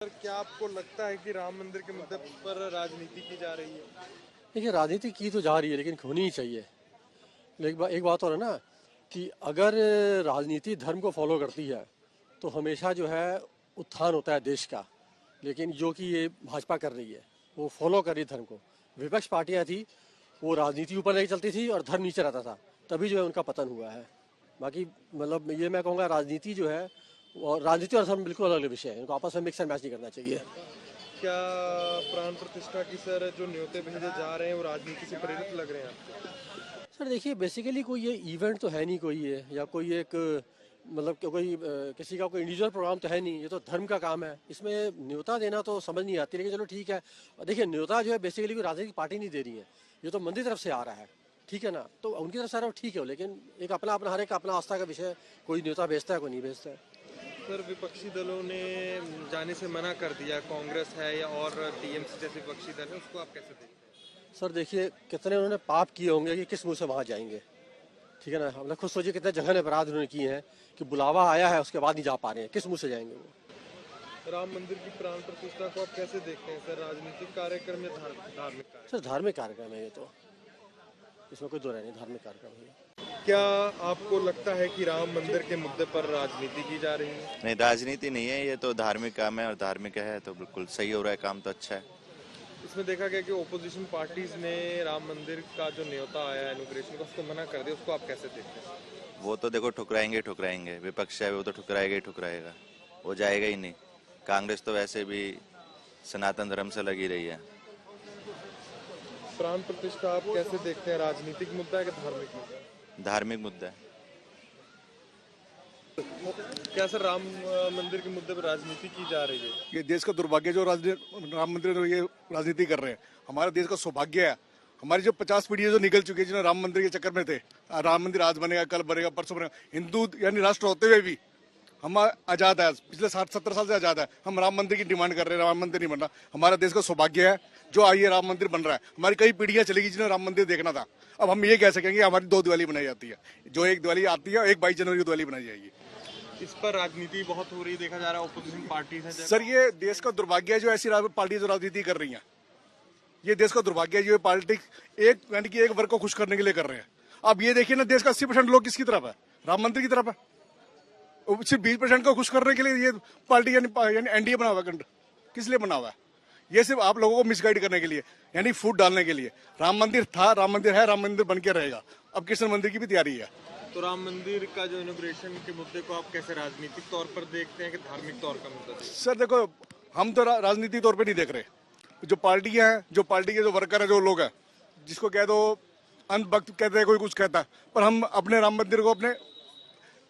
Sir, क्या आपको लगता है कि राम मंदिर के मुद्दे पर राजनीति की जा रही है? देखिए, राजनीति की तो जा रही है लेकिन होनी ही चाहिए। लेकिन एक बात और है ना कि अगर राजनीति धर्म को फॉलो करती है तो हमेशा जो है उत्थान होता है देश का। लेकिन जो कि ये भाजपा कर रही है वो फॉलो कर रही है धर्म को। विपक्ष पार्टियां थी वो राजनीति ऊपर नहीं चलती थी और धर्म नीचे रहता था, तभी जो है उनका पतन हुआ है। बाकी मतलब ये मैं कहूँगा राजनीति जो है और राजनीति और धर्म बिल्कुल अलग विषय है, इनको आपस में मिक्स एंड मैच नहीं करना चाहिए। क्या प्राण प्रतिष्ठा की सर जो न्योते भेजे जा रहे हैं वो राजनीति से प्रेरित लग रहे हैं आपको? सर देखिए, बेसिकली कोई ये इवेंट तो है नहीं, कोई ये या कोई एक मतलब कोई किसी का कोई इंडिविजुअल प्रोग्राम तो है नहीं, ये तो धर्म का काम है। इसमें न्योता देना तो समझ नहीं आती, लेकिन चलो ठीक है। देखिए, न्योता जो है बेसिकली कोई राजनीतिक पार्टी नहीं दे रही है, ये तो मंदिर तरफ से आ रहा है, ठीक है ना। तो उनकी तरफ से आ रहा है ठीक है, लेकिन एक अपना अपना हर एक अपना आस्था का विषय, कोई न्योता भेजता है कोई नहीं भेजता है। सर, विपक्षी दलों ने जाने से मना कर दिया, कांग्रेस है या और टीएमसी जैसे विपक्षी दल है, उसको आप कैसे देखते हैं? सर देखिए, कितने उन्होंने पाप किए होंगे कि किस मुंह से वहाँ जाएंगे, ठीक है ना। हम लोग खुद सोचिए कितने जघन्य अपराध उन्होंने किए हैं कि बुलावा आया है उसके बाद नहीं जा पा रहे हैं, किस मुंह से जाएंगे वो। राम मंदिर की प्राण प्रतिष्ठा को आप कैसे देखते हैं सर? राजनीतिक कार्यक्रम या धार्मिक कार्यक्रम? सर धार्मिक कार्यक्रम है ये तो, इसमें कोई दो राय नहीं, धार्मिक कार्यक्रम है। क्या आपको लगता है कि राम मंदिर के मुद्दे पर राजनीति की जा रही है? नहीं, राजनीति नहीं है, ये तो धार्मिक काम है और धार्मिक है तो बिल्कुल सही हो रहा है, काम तो अच्छा है। इसमें देखा गया कि ओपोजिशन पार्टीज ने राम मंदिर का जो न्योता आया है इनॉग्रेशन का, उसको मना कर दिया, उसको आप कैसे देखते हैं? वो तो देखो ठुकराएंगे, विपक्ष है वो तो ठुकराएगा, वो जाएगा ही नहीं। कांग्रेस तो वैसे भी सनातन धर्म से लगी रही है। प्राण प्रतिष्ठा आप कैसे देखते हैं? राजनीतिक मुद्दा है कि धार्मिक मुद्दा? धार्मिक मुद्दा है। क्या सर राम मंदिर के मुद्दे पर राजनीति की जा रही है? ये देश का दुर्भाग्य जो राम मंदिर में ये राजनीति कर रहे हैं। हमारे देश का सौभाग्य है, हमारी जो 50 पीढ़ियां जो निकल चुकी है जिन्होंने राम मंदिर के चक्कर में थे। राम मंदिर आज बनेगा, कल बनेगा, परसों बनेगा। हिंदू यानी राष्ट्र होते हुए भी हम आजाद है, पिछले 60-70 साल से आजाद है। हम राम मंदिर की डिमांड कर रहे हैं, राम मंदिर नहीं बन रहा। हमारा देश का सौभाग्य है जो आइए राम मंदिर बन रहा है। हमारी कई पीढ़ियां चलेगी जिन्हें राम मंदिर देखना था। अब हम ये कह सकेंगे हमारी 2 दिवाली बनाई जाती है, जो एक दिवाली आती है, एक 22 जनवरी की दिवाली बनाई जाएगी। इस पर राजनीति बहुत हो रही देखा जा रहा है, ओपोजिशन पार्टीज है। सर ये देश का दुर्भाग्य है जो ऐसी पार्टियां जो राजनीति कर रही हैं। ये देश का दुर्भाग्य है जो पार्टी एक यानी कि एक वर्ग को खुश करने के लिए कर रहे हैं। अब ये देखिए ना, देश का 80% लोग किसकी तरफ है? राम मंदिर की तरफ है। सिर्फ 20% को खुश करने के लिए ये पार्टी यानी एनडीए बना हुआ है। किस लिए बना हुआ है? ये सिर्फ आप लोगों को मिसगाइड करने के लिए, यानी फूट डालने के लिए। राम मंदिर था, राम मंदिर है, राम मंदिर बन के रहेगा। अब कृष्ण मंदिर की भी तैयारी है। तो राम मंदिर का जो इनॉग्रेशन के मुद्दे को आप कैसे राजनीतिक तौर पर देखते हैं कि धार्मिक तौर का मुद्दा? सर देखो, हम तो राजनीतिक तौर पे नहीं देख रहे। जो पार्टियां हैं, जो पार्टी के जो वर्कर है, जो लोग हैं, जिसको कह दो अंधभक्त कहते हैं, कोई कुछ कहता है, पर हम अपने राम मंदिर को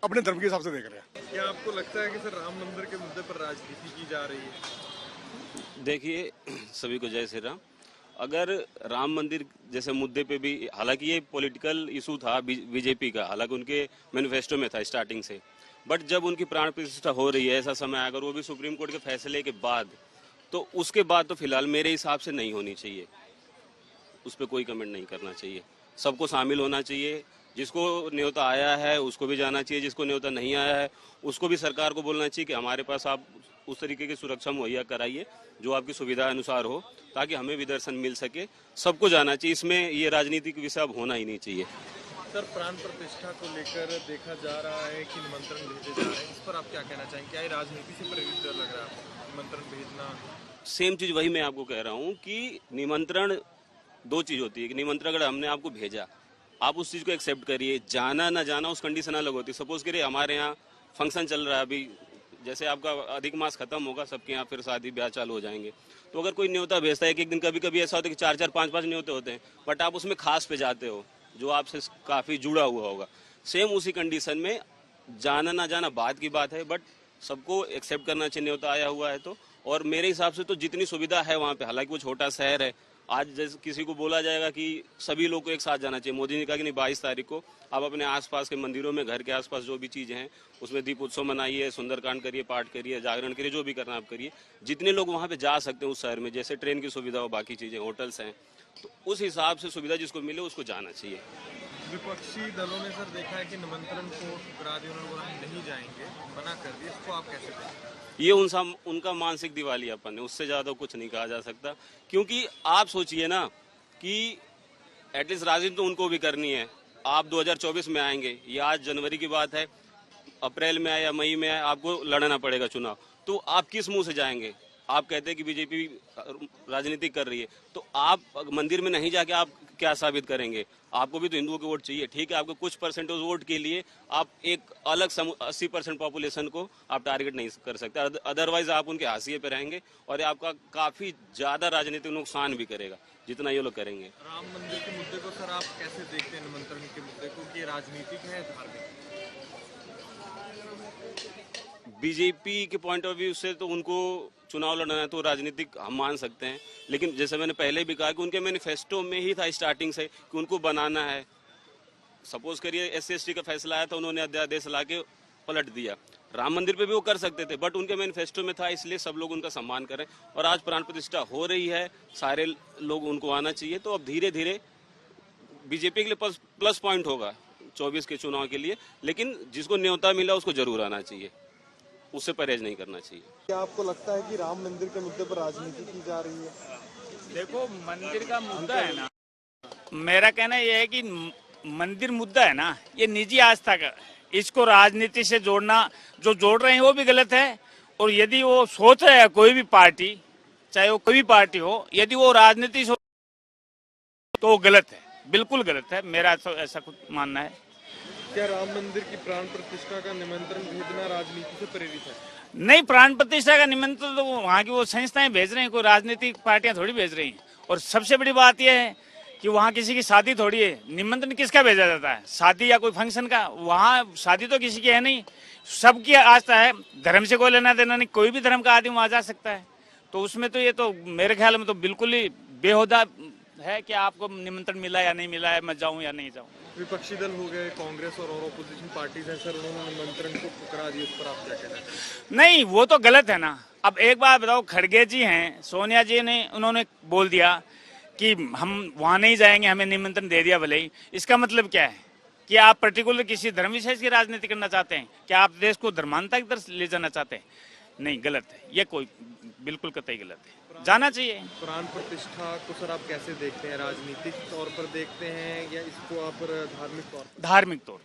अपने धर्म के हिसाब से देख रहे हैं। क्या आपको लगता है कि सर राम मंदिर के मुद्दे पर राजनीति की जा रही है? देखिए, सभी को जय श्री राम। अगर राम मंदिर जैसे मुद्दे पे भी, हालांकि ये पॉलिटिकल इशू था बीजेपी का, हालांकि उनके मैनिफेस्टो में था स्टार्टिंग से, बट जब उनकी प्राण प्रतिष्ठा हो रही है ऐसा समय, अगर वो भी सुप्रीम कोर्ट के फैसले के बाद, तो उसके बाद तो फिलहाल मेरे हिसाब से नहीं होनी चाहिए। उस पर कोई कमेंट नहीं करना चाहिए। सबको शामिल होना चाहिए। जिसको न्योता आया है उसको भी जाना चाहिए, जिसको न्योता नहीं आया है उसको भी सरकार को बोलना चाहिए कि हमारे पास आप उस तरीके की सुरक्षा मुहैया कराइए जो आपकी सुविधा अनुसार हो, ताकि हमें भी दर्शन मिल सके। सबको जाना चाहिए, इसमें ये राजनीतिक विषय अब होना ही नहीं चाहिए। सर प्राण प्रतिष्ठा को लेकर देखा जा रहा है कि निमंत्रण भेजे जा रहे हैं, इस पर आप क्या कहना चाहेंगे? क्या ये राजनीति से प्रेरित लग रहा है आपको निमंत्रण भेजना? सेम चीज वही मैं आपको कह रहा हूँ कि निमंत्रण 2 चीज होती है कि निमंत्रण अगर हमने आपको भेजा, आप उस चीज को एक्सेप्ट करिए। जाना ना जाना उस कंडीशन अलग होती है। सपोज करिए हमारे यहाँ फंक्शन चल रहा है अभी, जैसे आपका अधिक मास खत्म होगा, सबके यहाँ फिर शादी ब्याह चालू हो जाएंगे, तो अगर कोई न्योता भेजता है, एक दिन कभी कभी ऐसा होता है कि 4-4, 5-5 न्योते होते हैं, बट आप उसमें खास पे जाते हो जो आपसे काफी जुड़ा हुआ होगा। सेम उसी कंडीशन में जाना ना जाना बात की बात है, बट सबको एक्सेप्ट करना चाहिए न्योता आया हुआ है तो। और मेरे हिसाब से तो जितनी सुविधा है वहाँ पे, हालांकि वो छोटा शहर है, आज जैसे किसी को बोला जाएगा कि सभी लोग को एक साथ जाना चाहिए, मोदी ने कहा कि नहीं 22 तारीख को आप अपने आसपास के मंदिरों में, घर के आसपास जो भी चीजें हैं उसमें दीप उत्सव मनाइए, सुंदरकांड करिए, पाठ करिए, जागरण करिए, जो भी करना आप करिए। जितने लोग वहाँ पे जा सकते हैं उस शहर में, जैसे ट्रेन की सुविधा हो, बाकी चीजें, होटल्स हैं, तो उस हिसाब से सुविधा जिसको मिले उसको जाना चाहिए। विपक्षी दलों ने सर देखा है कि निमंत्रण को ठुकरा दिया, उन्होंने बोला हम नहीं जाएंगे, मना कर दिया, इसको आप कैसे देखें? ये उनका मानसिक दिवालियापन है, उससे ज्यादा कुछ नहीं कहा जा सकता। क्योंकि आप सोचिए ना कि एटलीस्ट राजनीति तो उनको भी करनी है। आप 2024 में आएंगे, ये आज जनवरी की बात है, अप्रैल में आए या मई में आए आपको लड़ना पड़ेगा चुनाव, तो आप किस मुंह से जाएंगे? आप कहते हैं कि बीजेपी राजनीति कर रही है, तो आप मंदिर में नहीं जाके आप क्या साबित करेंगे? आपको भी तो हिंदुओं के वोट चाहिए, ठीक है, आपको कुछ परसेंटेज वोट के लिए आप एक अलग 80% पॉपुलेशन को आप टारगेट नहीं कर सकते, अदरवाइज आप उनके हाशिए पे रहेंगे और आपका काफी ज्यादा राजनीतिक नुकसान भी करेगा जितना ये लोग करेंगे। राम मंदिर के मुद्दे को सर आप कैसे देखते हैं, निमंत्रण के मुद्दे को, कि राजनीतिक है धार्मिक? बीजेपी के पॉइंट ऑफ व्यू से तो उनको चुनाव लड़ना है तो राजनीतिक हम मान सकते हैं, लेकिन जैसे मैंने पहले भी कहा कि उनके मैनिफेस्टो में ही था स्टार्टिंग से कि उनको बनाना है। सपोज करिए SC/ST का फैसला आया तो उन्होंने अध्यादेश ला के पलट दिया। राम मंदिर पे भी वो कर सकते थे, बट उनके मैनिफेस्टो में था, इसलिए सब लोग उनका सम्मान करें। और आज प्राण प्रतिष्ठा हो रही है, सारे लोग उनको आना चाहिए, तो अब धीरे धीरे बीजेपी के लिए प्लस पॉइंट होगा 24 के चुनाव के लिए, लेकिन जिसको न्योता मिला उसको जरूर आना चाहिए, उससे परहेज नहीं करना चाहिए। क्या आपको लगता है कि राम मंदिर के मुद्दे पर राजनीति की जा रही है? देखो, मंदिर का मुद्दा है ना, मेरा कहना यह है कि मंदिर मुद्दा है ना, ये निजी आस्था का, इसको राजनीति से जोड़ना, जो जोड़ रहे हैं वो भी गलत है। और यदि वो सोच रहे हैं कोई भी पार्टी, चाहे वो कोई भी पार्टी हो, यदि वो राजनीति सोच तो वो गलत है, बिल्कुल गलत है, मेरा तो ऐसा कुछ मानना है। क्या राम मंदिर की प्राण प्रतिष्ठा का निमंत्रण भेजना राजनीति से प्रेरित है? नहीं, प्राण प्रतिष्ठा का निमंत्रण तो वहाँ की वो संस्थाएं भेज रहे हैं, कोई राजनीतिक पार्टियां थोड़ी भेज रही हैं। और सबसे बड़ी बात यह है कि वहाँ किसी की शादी थोड़ी है, निमंत्रण किसका भेजा जाता है? शादी या कोई फंक्शन का? वहाँ शादी तो किसी की है नहीं, सबकी आस्था है, धर्म से कोई लेना देना नहीं, कोई भी धर्म का आदमी वहाँ जा सकता है। तो उसमें तो ये तो मेरे ख्याल में तो बिल्कुल ही बेहुदा है कि आपको निमंत्रण मिला या नहीं मिला है, मैं जाऊँ या नहीं जाऊँ। विपक्षी दल हो गए, कांग्रेस और ऑपोजिशन पार्टीज हैं सर, उन्होंने निमंत्रण को ठुकरा दिया, इस पर आप क्या कहना चाहते हैं? नहीं, वो तो गलत है ना। अब एक बात बताओ, खड़गे जी हैं, सोनिया जी ने उन्होंने बोल दिया कि हम वहाँ नहीं जाएंगे, हमें निमंत्रण दे दिया भले ही, इसका मतलब क्या है? कि आप पर्टिकुलर किसी धर्म विशेष की राजनीति करना चाहते हैं? क्या आप देश को धर्मांतता की तरफ ले जाना चाहते हैं? नहीं, गलत है, ये कोई बिल्कुल कतई गलत है, जाना चाहिए। प्राण प्रतिष्ठा को सर आप कैसे देखते हैं? राजनीतिक तौर पर देखते हैं या इसको आप धार्मिक तौर पर? धार्मिक तौर